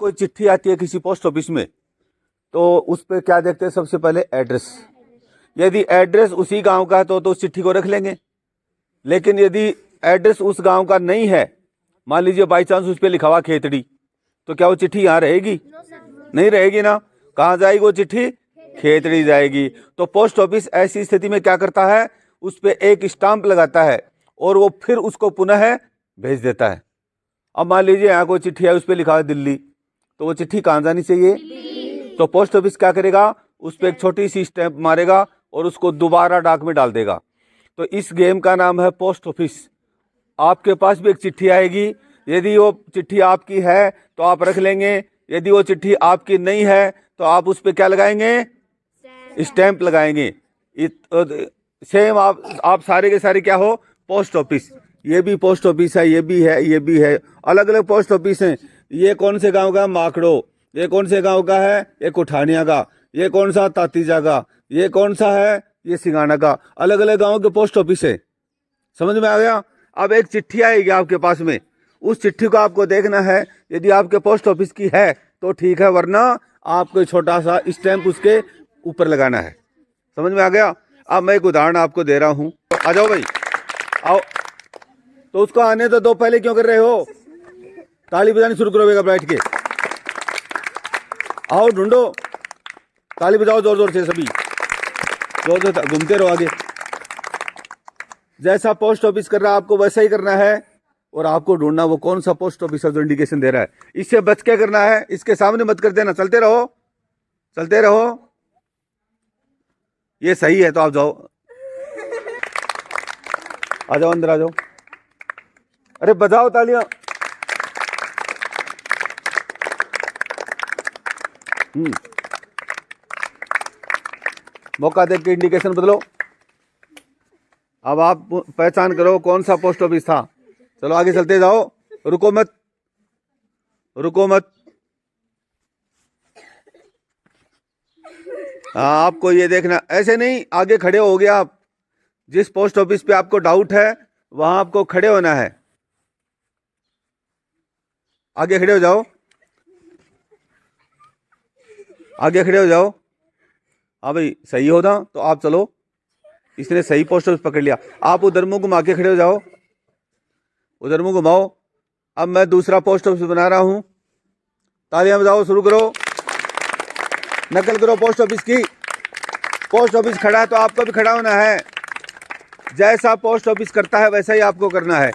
कोई चिट्ठी आती है किसी पोस्ट ऑफिस में, तो उस पर क्या देखते हैं? सबसे पहले एड्रेस। यदि एड्रेस उसी गांव का है तो उस चिट्ठी को रख लेंगे। लेकिन यदि एड्रेस उस गांव का नहीं है, मान लीजिए बाई चांस उस पर लिखा हुआ खेतड़ी, तो क्या वो चिट्ठी यहाँ रहेगी? नहीं रहेगी ना। कहाँ जाएगी वो चिट्ठी? खेतड़ी जाएगी। तो पोस्ट ऑफिस ऐसी स्थिति में क्या करता है? उस पर एक स्टाम्प लगाता है और वो फिर उसको पुनः भेज देता है। अब मान लीजिए यहाँ कोई चिट्ठी है, उस पर लिखा है दिल्ली, तो वो चिट्ठी कहाँ जानी चाहिए? तो पोस्ट ऑफिस क्या करेगा? उस पर एक छोटी सी स्टैंप मारेगा और उसको दोबारा डाक में डाल देगा। तो इस गेम का नाम है पोस्ट ऑफिस। आपके पास भी एक चिट्ठी आएगी, यदि वो चिट्ठी आपकी है तो आप रख लेंगे, यदि वो चिट्ठी आपकी नहीं है तो आप उस पर क्या लगाएंगे? स्टैंप लगाएंगे। सेम आप सारे के सारे क्या हो? Post office. ये भी पोस्ट ऑफिस है, ये भी है, ये भी है, अलग अलग पोस्ट ऑफिस हैं। ये कौन से गांव का है? माकड़ो। ये कौन से गांव का है? ये कुठानिया का। ये कौन सा? तातीजा का। ये कौन सा है? ये सिंगाना का। अलग अलग गांव के पोस्ट ऑफिस है। समझ में आ गया? अब एक चिट्ठी आएगी आपके पास में, उस चिट्ठी को आपको देखना है, यदि आपके पोस्ट ऑफिस की है तो ठीक है, वरना आपको छोटा सा स्टैंप उसके ऊपर लगाना है। समझ में आ गया? अब मैं एक उदाहरण आपको दे रहा हूं, तो आ जाओ भाई, आओ। तो उसको आने तो दो, पहले क्यों कर रहे हो? ताली बजानी शुरू करो बेगा बैठ के। आओ ढूंढो, ताली बजाओ जोर जोर से सभी, जोर जोर घूमते रहो आगे। जैसा पोस्ट ऑफिस कर रहा है आपको वैसा ही करना है, और आपको ढूंढना वो कौन सा पोस्ट ऑफिस है जो इंडिकेशन दे रहा है। इससे बच के करना है, इसके सामने मत कर देना। चलते रहो, चलते रहो। ये सही है तो आप जाओ, आ जाओ, अंदर आ जाओ। अरे बजाओ तालियां। मौका देख के इंडिकेशन बदलो। अब आप पहचान करो कौन सा पोस्ट ऑफिस था। चलो आगे चलते जाओ, रुको मत, रुको मत। हाँ, आपको ये देखना, ऐसे नहीं आगे खड़े हो गया आप। जिस पोस्ट ऑफिस पे आपको डाउट है वहां आपको खड़े होना है। आगे खड़े हो जाओ, आगे खड़े हो जाओ। हाँ भाई, सही हो ना तो आप चलो। इसने सही पोस्ट ऑफिस पकड़ लिया। आप उधर मुंह घुमा के खड़े हो जाओ, उधर मुंह घुमाओ। अब मैं दूसरा पोस्ट ऑफिस बना रहा हूं, तालियां बजाओ, शुरू करो, नकल करो पोस्ट ऑफिस की। पोस्ट ऑफिस खड़ा है तो आपको भी खड़ा होना है। जैसा पोस्ट ऑफिस करता है वैसा ही आपको करना है।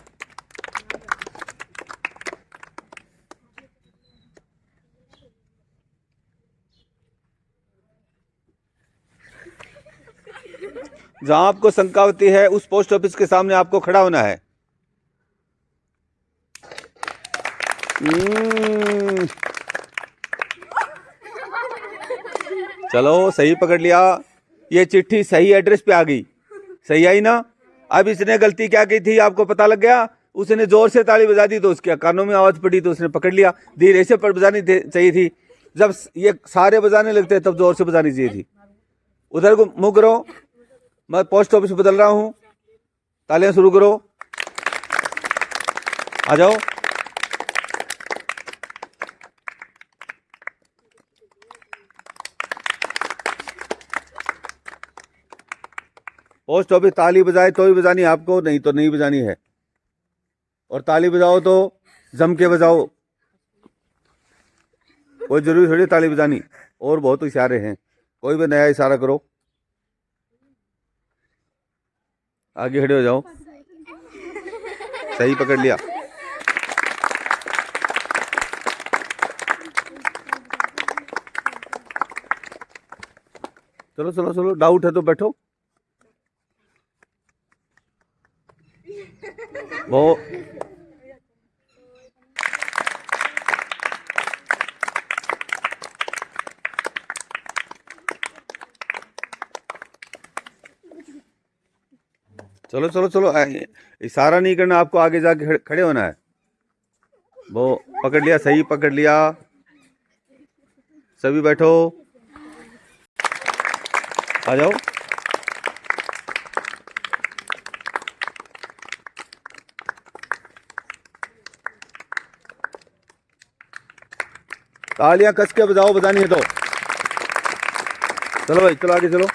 जहां आपको शंका होती है उस पोस्ट ऑफिस के सामने आपको खड़ा होना है। चलो, सही पकड़ लिया। ये चिट्ठी सही एड्रेस पे आ गई, सही आई ना? अब इसने गलती क्या की थी आपको पता लग गया? उसने जोर से ताली बजा दी तो उसके कानों में आवाज पड़ी तो उसने पकड़ लिया। धीरे से बजानी चाहिए थी। जब ये सारे बजाने लगते तब जोर से बजानी चाहिए थी। उधर को मुंह करो, मैं पोस्ट ऑफिस बदल रहा हूं। तालियां शुरू करो, आ जाओ। पोस्ट ऑफिस ताली बजाए तो ही बजानी आपको, नहीं तो नहीं बजानी है। और ताली बजाओ तो जम के बजाओ, कोई जरूरी थोड़ी ताली बजानी। और बहुत इशारे हैं, कोई भी नया इशारा करो। आगे खड़े हो जाओ, सही पकड़ लिया। चलो चलो चलो, डाउट है तो बैठो। वो चलो चलो चलो, इशारा नहीं करना आपको, आगे जाके खड़े होना है। वो पकड़ लिया, सही पकड़ लिया। सभी बैठो, आ जाओ। तालियां कस के बजाओ, बजानी है तो। चलो भाई, चलो आगे चलो।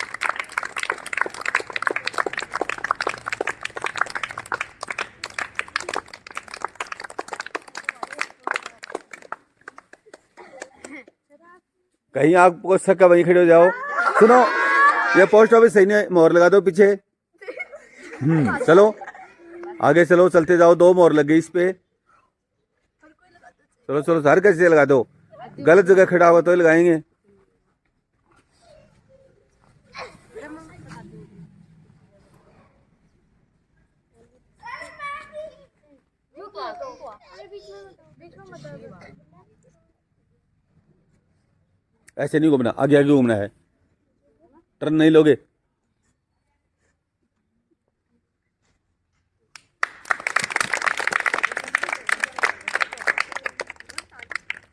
कहीं आपको शक, वहीं खड़े हो जाओ। सुनो, ये पोस्ट ऑफिस सही नहीं, मोहर लगा दो पीछे। चलो आगे चलो, चलते जाओ। 2 मोहर लग गई इस पे। चलो चलो, हर कैसे लगा दो। गलत जगह खड़ा हुआ तो ही लगाएंगे। ऐसे नहीं घूमना, आगे आगे घूमना है, टर्न नहीं लोगे।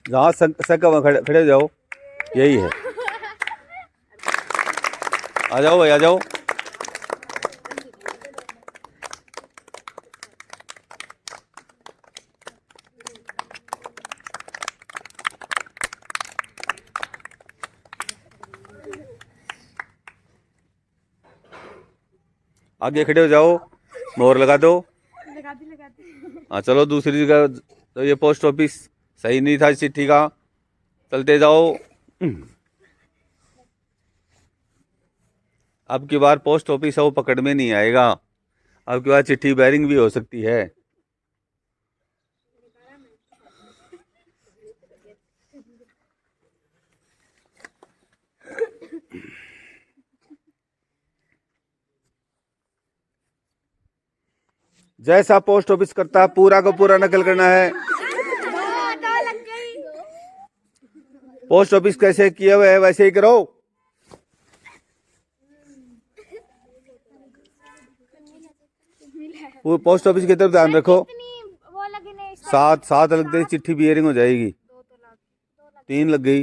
जहाँ सक वहाँ खड़े हो जाओ, यही है। आ जाओ भाई, आ जाओ। आगे खड़े हो जाओ, मोहर लगा दो। हाँ चलो, दूसरी जगह। तो ये पोस्ट ऑफिस सही नहीं था चिट्ठी का, चलते जाओ। अब की बार पोस्ट ऑफिस है वो पकड़ में नहीं आएगा। अब की बार चिट्ठी बैरिंग भी हो सकती है। जैसा पोस्ट ऑफिस करता है पूरा को पूरा नकल करना है। पोस्ट ऑफिस कैसे किए हुए है वैसे ही करो। वो पोस्ट ऑफिस की तरफ ध्यान रखो। 7 लगते चिट्ठी बियरिंग हो जाएगी। 3 लग गई।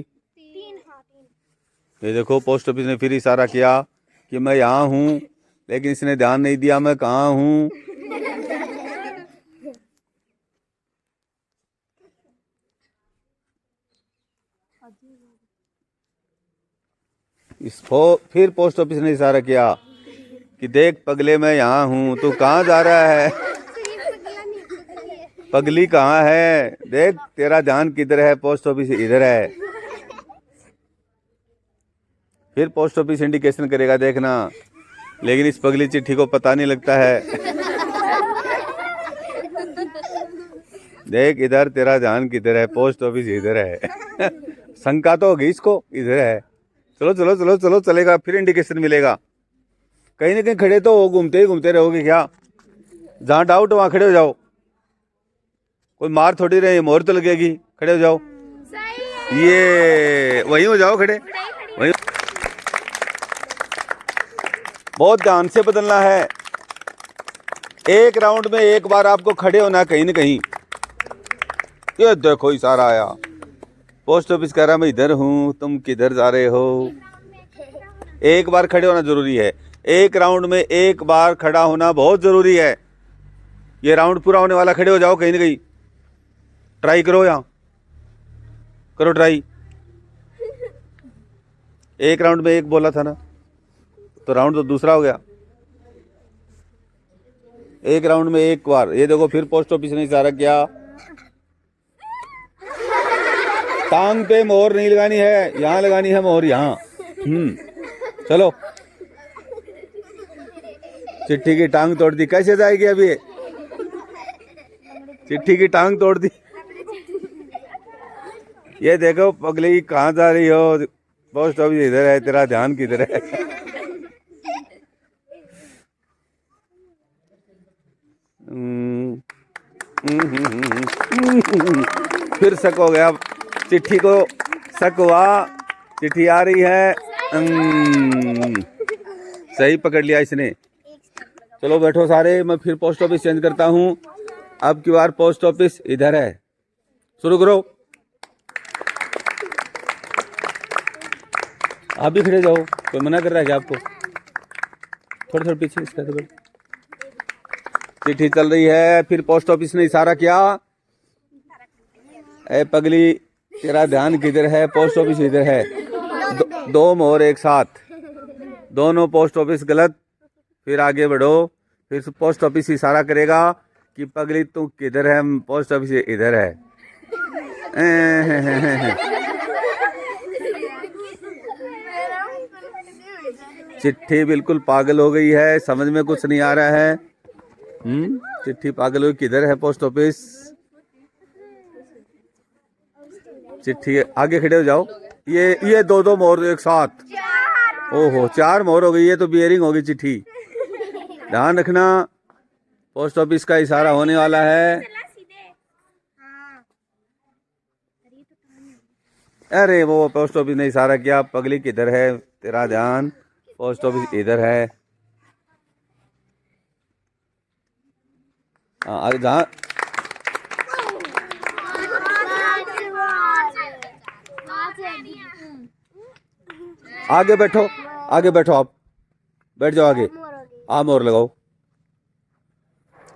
ये देखो, पोस्ट ऑफिस ने फिर इशारा किया कि मैं यहाँ हूँ, लेकिन इसने ध्यान नहीं दिया मैं कहाँ हूँ। फिर पोस्ट ऑफिस ने इशारा किया कि देख पगले, मैं यहाँ हूँ, तू कहाँ जा रहा है? पगली कहाँ है? देख तेरा ध्यान किधर है? पोस्ट ऑफिस इधर है। फिर पोस्ट ऑफिस इंडिकेशन करेगा, देखना। लेकिन इस पगली चिट्ठी को पता नहीं लगता है। देख इधर तेरा ध्यान किधर है? पोस्ट ऑफिस इधर है। शंका तो होगी इसको, इधर है। चलो चलो चलो चलो, चलेगा, फिर इंडिकेशन मिलेगा। कहीं ना कहीं खड़े तो घूमते ही घूमते रहोगे क्या? जहाँ डाउट वहाँ खड़े हो जाओ। कोई मार थोड़ी रहे, मोहर तो लगेगी। खड़े हो जाओ। ये वहीं हो जाओ खड़े, वहीं। बहुत ध्यान से बदलना है। एक राउंड में एक बार आपको खड़े होना कहीं ना कहीं। ये देखो इशारा आया, पोस्ट ऑफिस कह रहा मैं इधर हूँ, तुम किधर जा रहे हो? एक बार खड़े होना जरूरी है। एक राउंड में एक बार खड़ा होना बहुत जरूरी है। ये राउंड पूरा होने वाला, खड़े हो जाओ कहीं ना कहीं। ट्राई करो, यहाँ करो ट्राई। एक राउंड में एक बोला था ना, तो राउंड तो दूसरा हो गया। एक राउंड में एक बार। ये देखो, फिर पोस्ट ऑफिस ने इशारा किया। टांग पे मोहर नहीं लगानी है, यहाँ लगानी है मोहर, यहाँ। चलो, चिट्ठी की टांग तोड़ दी। कैसे जाएगी अभी? चिट्ठी की टांग तोड़ दी। ये देखो पगली, कहाँ जा रही हो? पोस्ट ऑफिस इधर है, तेरा ध्यान किधर है? फिर शक हो गया, चिट्ठी को शक हुआ। चिट्ठी आ रही है। सही पकड़ लिया इसने। चलो बैठो सारे, मैं फिर पोस्ट ऑफिस चेंज करता हूँ। अब की बार पोस्ट ऑफिस इधर है। शुरू करो। आप भी खड़े जाओ, कोई मना कर रहा है क्या आपको? थोड़ा थोड़ा पीछे इसका तो। चिट्ठी चल रही है। फिर पोस्ट ऑफिस ने इशारा किया, ए पगली तेरा ध्यान किधर है? पोस्ट ऑफिस इधर है। दो मोहर एक साथ, दोनों पोस्ट ऑफिस गलत। फिर आगे बढ़ो, फिर पोस्ट ऑफिस इशारा करेगा कि पगली तू किधर है? पोस्ट ऑफिस इधर है। चिट्ठी बिल्कुल पागल हो गई है, समझ में कुछ नहीं आ रहा है। चिट्ठी पागल हुई, किधर है पोस्ट ऑफिस? चिट्ठी आगे खड़े हो जाओ। ये दो मोहर एक साथ। ओहो, 4 मोहर हो गई। ये तो बियरिंग होगी चिट्ठी। ध्यान रखना, पोस्ट ऑफिस का इशारा होने वाला है। अरे वो पोस्ट ऑफिस ने इशारा किया, पगली किधर है? तेरा ध्यान, पोस्ट ऑफिस इधर है। जहाँ आगे बैठो, आगे बैठो, आप बैठ जाओ आगे। आप मोर लगाओ,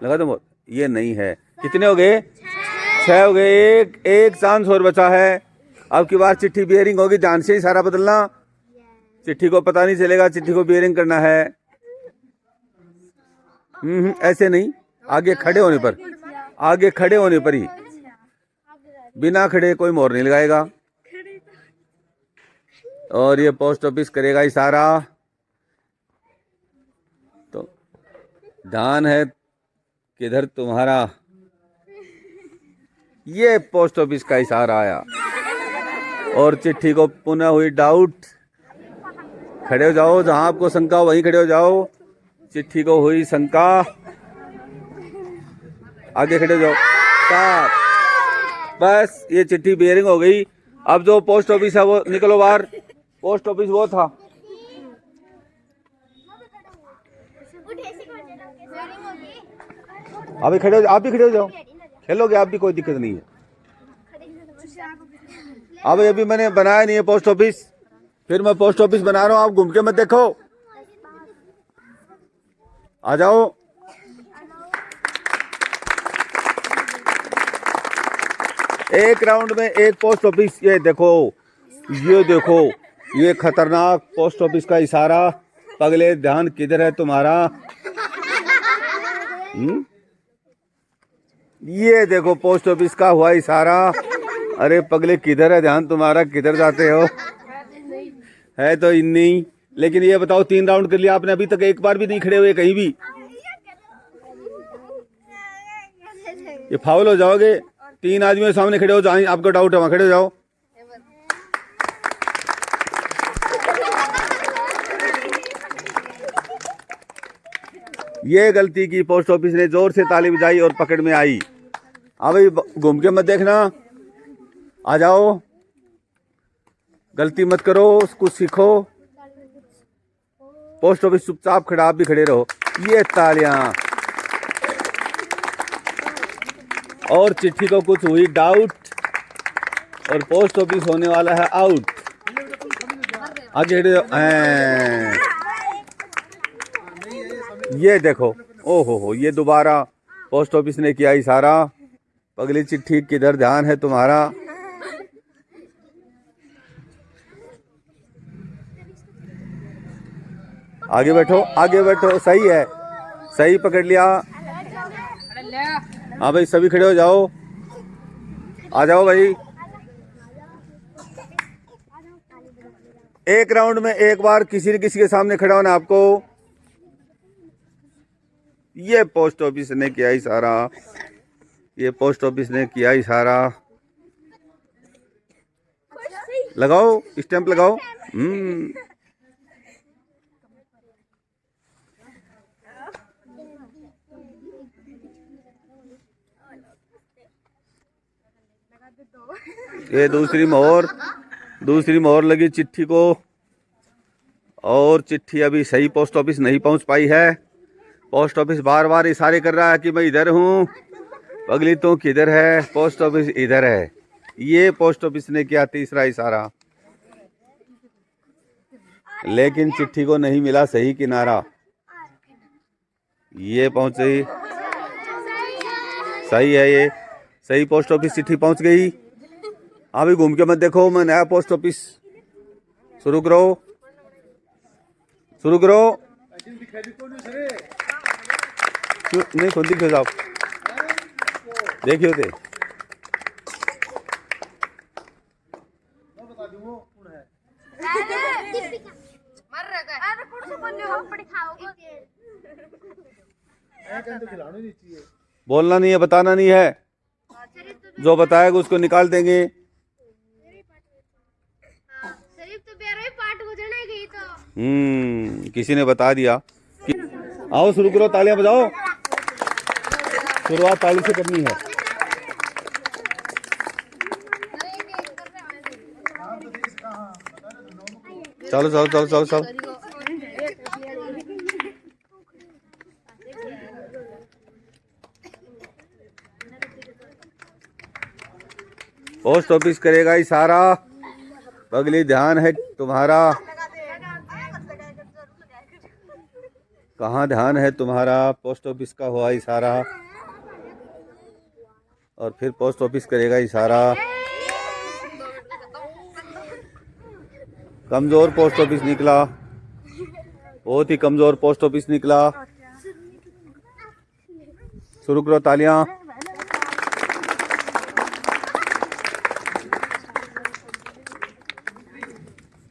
लगा दो मोर। ये नहीं है। कितने हो गए? 6 हो गए। एक चांस और बचा है। अब की बार चिट्ठी बियरिंग होगी, ध्यान से ही सारा बदलना। चिट्ठी को पता नहीं चलेगा, चिट्ठी को बियरिंग करना है। ऐसे नहीं, आगे खड़े होने पर, आगे खड़े होने पर ही, बिना खड़े कोई मोर नहीं लगाएगा। और ये पोस्ट ऑफिस करेगा इशारा। तो ध्यान है किधर तुम्हारा? ये पोस्ट ऑफिस का इशारा आया और चिट्ठी को पुनः हुई डाउट। खड़े हो जाओ, जहां आपको शंका वहीं खड़े हो जाओ। चिट्ठी को हुई शंका, आगे खड़े हो जाओ। बस ये चिट्ठी बियरिंग हो गई। अब जो पोस्ट ऑफिस है वो निकलो बाहर। पोस्ट ऑफिस वो था। अभी खड़े हो, आप भी खड़े हो जाओ। खेलोगे आप भी, कोई दिक्कत नहीं है। अब अभी मैंने बनाया नहीं है पोस्ट ऑफिस, फिर मैं पोस्ट ऑफिस बना रहा हूँ। आप घूम के मत देखो, आ जाओ। एक राउंड में एक पोस्ट ऑफिस। ये देखो, ये देखो, ये खतरनाक पोस्ट ऑफिस का इशारा। पगले ध्यान किधर है तुम्हारा? ये देखो पोस्ट ऑफिस का हुआ इशारा। अरे पगले किधर है ध्यान तुम्हारा? किधर जाते हो? है तो नहीं। लेकिन ये बताओ, 3 राउंड कर लिया आपने, अभी तक एक बार भी नहीं खड़े हुए कहीं भी। ये फाउल हो जाओगे। 3 आदमियों सामने खड़े हो, जहां आपको डाउट है वहां खड़े हो जाओ। ये गलती की पोस्ट ऑफिस ने, जोर से ताली बजाई और पकड़ में आई। अब घूम के मत देखना, आ जाओ। गलती मत करो, कुछ सीखो। पोस्ट ऑफिस चुपचाप खड़ा, आप भी खड़े रहो। ये तालियां। और चिट्ठी को कुछ हुई डाउट और पोस्ट ऑफिस होने वाला है आउट। आगे खड़े रहो। ये देखो, ओहो हो, ये दोबारा पोस्ट ऑफिस ने किया इशारा। पगली चिट्ठी किधर ध्यान है तुम्हारा? आगे बैठो, आगे बैठो। सही है, सही पकड़ लिया। हाँ भाई, सभी खड़े हो जाओ, आ जाओ भाई। एक राउंड में एक बार किसी न किसी के सामने खड़ा होना आपको। ये पोस्ट ऑफिस ने किया इशारा, ये पोस्ट ऑफिस ने किया इशारा। लगाओ, स्टैंप लगाओ। ये दूसरी मोहर लगी चिट्ठी को, और चिट्ठी अभी सही पोस्ट ऑफिस नहीं पहुंच पाई है। पोस्ट ऑफिस बार बार इशारे कर रहा है कि मैं इधर हूं। पगली तो किधर है? पोस्ट ऑफिस इधर है। ये पोस्ट ऑफिस ने किया तीसरा इशारा, लेकिन चिट्ठी को नहीं मिला सही किनारा। ये पहुंची, सही है, ये सही पोस्ट ऑफिस चिट्ठी पहुंच गई। अभी घूम के मत देखो। मैं नया पोस्ट ऑफिस शुरू करो, शुरू करो। नहीं खुद दिखे साहब, देखियो थे। बोलना नहीं है, बताना नहीं है, जो बताएगा उसको निकाल देंगे। किसी ने बता दिया। आओ शुरू करो, तालियां बजाओ। शुरुआत ताली से करनी है। चलो चलो चलो चलो चलो। पोस्ट ऑफिस करेगा इशारा, पगली ध्यान है तुम्हारा। कहाँ ध्यान है तुम्हारा? पोस्ट ऑफिस का हुआ इशारा और फिर पोस्ट ऑफिस करेगा इशारा। कमजोर पोस्ट ऑफिस निकला, बहुत ही कमजोर पोस्ट ऑफिस निकला। शुरू करो तालियां।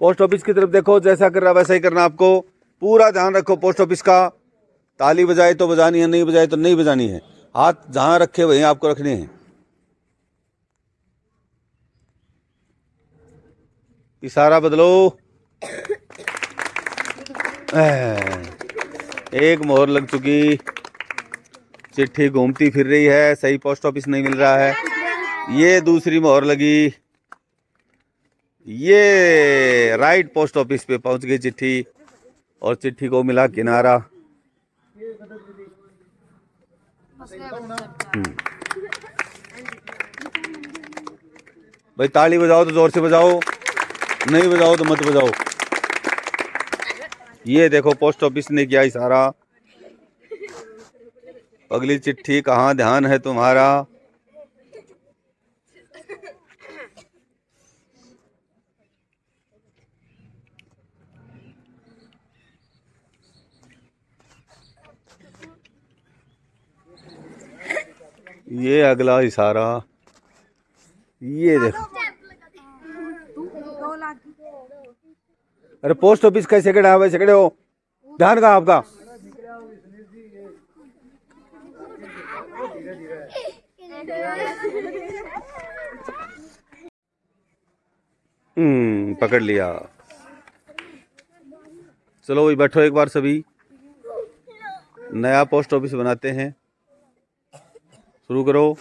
पोस्ट ऑफिस की तरफ देखो, जैसा कर रहा वैसा ही करना आपको। पूरा ध्यान रखो पोस्ट ऑफिस का। ताली बजाए तो बजानी है, नहीं बजाए तो नहीं बजानी है। हाथ जहां रखे वहीं आपको रखने हैं। इशारा बदलो। एक मोहर लग चुकी, चिट्ठी घूमती फिर रही है, सही पोस्ट ऑफिस नहीं मिल रहा है। ये दूसरी मोहर लगी, ये राइट पोस्ट ऑफिस पे पहुंच गई चिट्ठी और चिट्ठी को मिला किनारा। भाई ताली बजाओ तो जोर से बजाओ, नहीं बजाओ तो मत बजाओ। ये देखो पोस्ट ऑफिस ने किया इशारा, अगली चिट्ठी कहाँ ध्यान है तुम्हारा। ये अगला इशारा, ये देखो। अरे पोस्ट ऑफिस कैसे खड़ा है? वैसे खड़े हो, ध्यान कहाँ आपका? पकड़ लिया। चलो वही बैठो, एक बार सभी नया पोस्ट ऑफिस बनाते हैं। शुरू करो।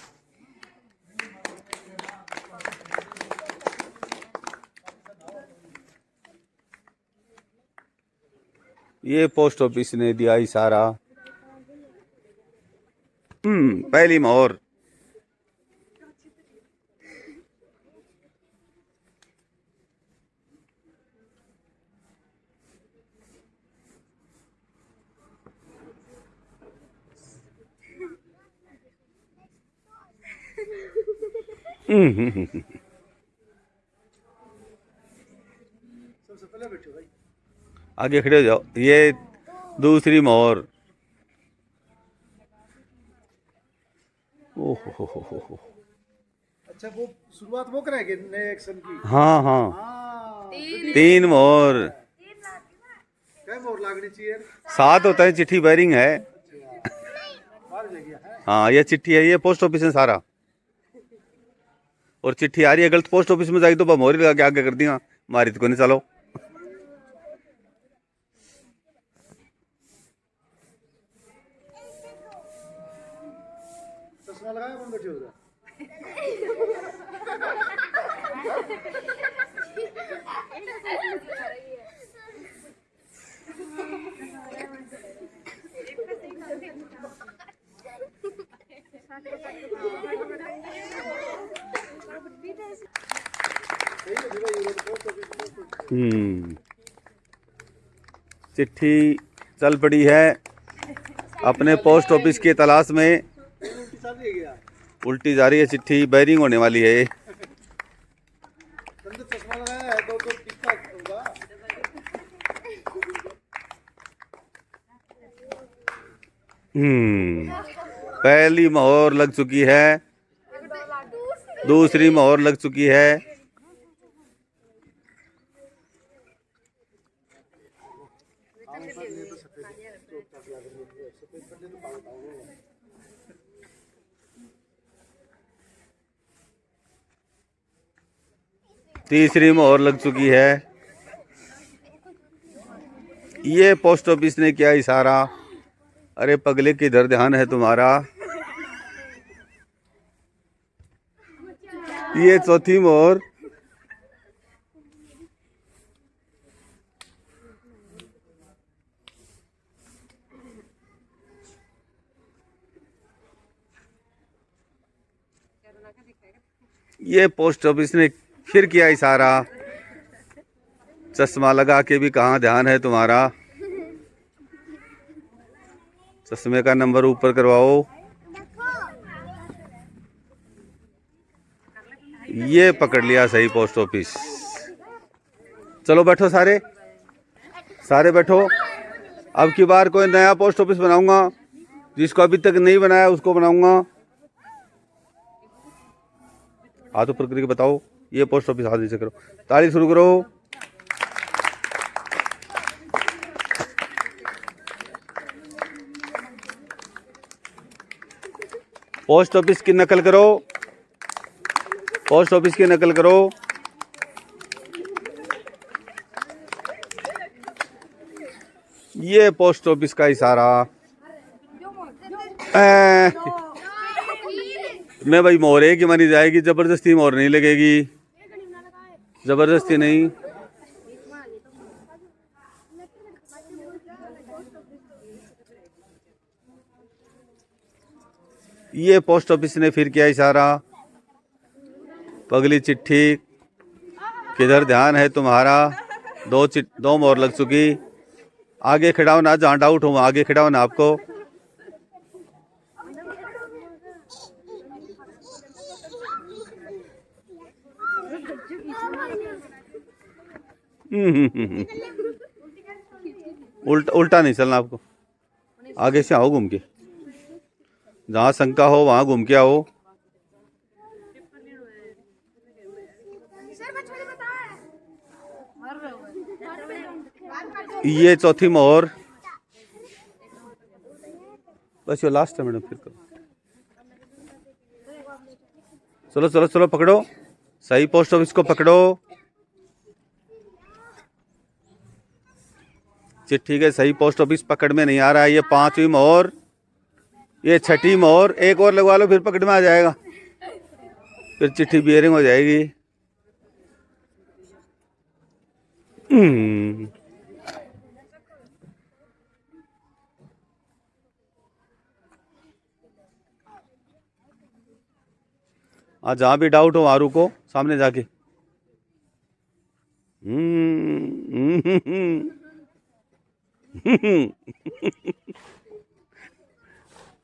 ये पोस्ट ऑफिस ने दिया इशारा। पहली मोहर। आगे खड़े हो जाओ। ये दूसरी मोहर। ओहो। अच्छा, वो शुरुआत वो करेंगे नए एक्शन की। हाँ हाँ, तीन मोहर। क्या मोहर लागनी चाहिए? 7 होता है, चिट्ठी बैरिंग है। हाँ ये चिट्ठी है, ये पोस्ट ऑफिस है सारा। और चिट्ठी आ रही है गलत पोस्ट ऑफिस में जाएगी तो मोहरी लगा के आगे कर दिया, मारी तो नहीं। चलो चश्मा लगाया कौन बैठे होगा? चिट्ठी चल पड़ी है अपने पोस्ट ऑफिस की तलाश में। उल्टी जा रही है चिट्ठी, बैरिंग होने वाली है। लगाया है तो कितना होगा? पहली मोहर लग चुकी है, दूसरी मोहर लग चुकी है। तीसरी मोहर लग चुकी है। ये पोस्ट ऑफिस ने किया इशारा, अरे पगले किधर ध्यान है तुम्हारा। ये चौथी मोहर। ये पोस्ट ऑफिस ने फिर किया इशारा, चश्मा लगा के भी कहाँ ध्यान है तुम्हारा। चश्मे का नंबर ऊपर करवाओ। ये पकड़ लिया सही पोस्ट ऑफिस। चलो बैठो सारे, सारे बैठो। अब की बार कोई नया पोस्ट ऑफिस बनाऊंगा, जिसको अभी तक नहीं बनाया उसको बनाऊंगा। हाथ ऊपर करके बताओ, ये पोस्ट ऑफिस हाथ नीचे करो, ताली शुरू करो। पोस्ट ऑफिस की नकल करो, पोस्ट ऑफिस की नकल करो। ये पोस्ट ऑफिस का इशारा। मैं भाई मोहरे की मानी जाएगी, जबरदस्ती मोहर नहीं लगेगी, जबरदस्ती नहीं। ये पोस्ट ऑफिस ने फिर किया इशारा, पगली चिट्ठी किधर ध्यान है तुम्हारा। दो मोहर लग चुकी। आगे खिड़ाओ ना, जहाँ डाउट हो आगे खिड़ाओ ना आपको। उल्टा नहीं चलना आपको, आगे से आओ घूम के, जहाँ शंका हो वहां घूम के आओ। ये चौथी मोहर, बस ये लास्ट है मैडम, फिर करो। चलो चलो चलो पकड़ो, सही पोस्ट ऑफिस को पकड़ो। चिट्ठी के सही पोस्ट ऑफिस पकड़ में नहीं आ रहा है। ये पांचवी मोहर, ये छठी मोहर, एक और लगवा लो फिर पकड़ में आ जाएगा, फिर चिट्ठी बियरिंग हो जाएगी। हाँ, जहाँ भी डाउट हो वहाँ रुको, सामने जाके।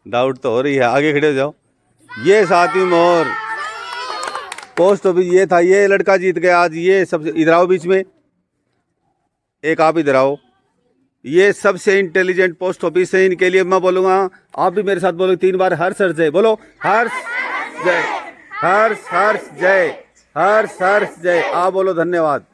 डाउट तो हो रही है, आगे खड़े हो जाओ। ये सातवीं मोहर पोस्ट ऑफिस ये था, ये लड़का जीत गया आज। ये सबसे, इधर आओ बीच में, एक आप इधर आओ। ये सबसे इंटेलिजेंट पोस्ट ऑफिस है, इनके लिए मैं बोलूंगा, आप भी मेरे साथ बोलो 3 बार, हर्ष हर्ष जय बोलो। हर्ष जय, हर्ष हर्ष जय, हर्ष हर्ष जय। आप बोलो धन्यवाद।